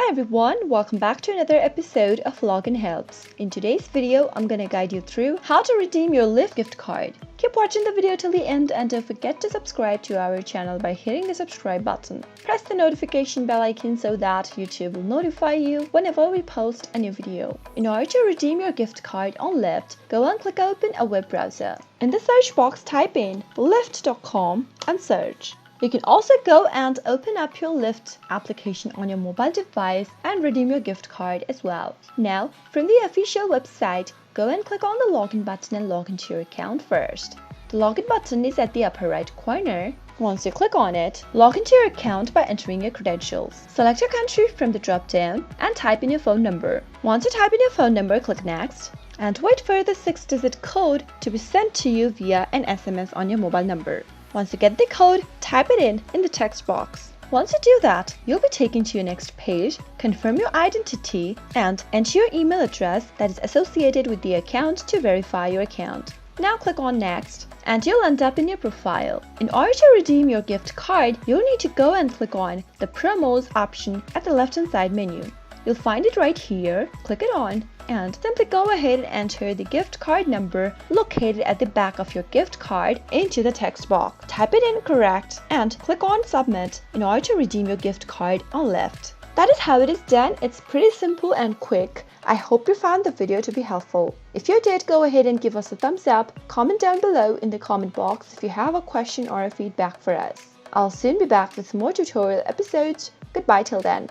Hi everyone, welcome back to another episode of Login Helps. In today's video, I'm gonna guide you through how to redeem your Lyft gift card. Keep watching the video till the end and don't forget to subscribe to our channel by hitting the subscribe button. Press the notification bell icon so that YouTube will notify you whenever we post a new video. In order to redeem your gift card on Lyft, go and click open a web browser. In the search box, type in lyft.com and search. You can also go and open up your Lyft application on your mobile device and redeem your gift card as well. Now, from the official website, go and click on the login button and log into your account first. The login button is at the upper right corner. Once you click on it, log into your account by entering your credentials. Select your country from the drop-down and type in your phone number. Once you type in your phone number, click Next and wait for the 6-digit code to be sent to you via an SMS on your mobile number. Once you get the code, type it in the text box. Once you do that, you'll be taken to your next page, confirm your identity, and enter your email address that is associated with the account to verify your account. Now click on Next, and you'll end up in your profile. In order to redeem your gift card, you'll need to go and click on the Promos option at the left-hand side menu. You'll find it right here, click it on, and simply go ahead and enter the gift card number located at the back of your gift card into the text box. Type it in correct and click on Submit in order to redeem your gift card on Lyft. That is how it is done. It's pretty simple and quick. I hope you found the video to be helpful. If you did, go ahead and give us a thumbs up. Comment down below in the comment box if you have a question or a feedback for us. I'll soon be back with more tutorial episodes. Goodbye till then.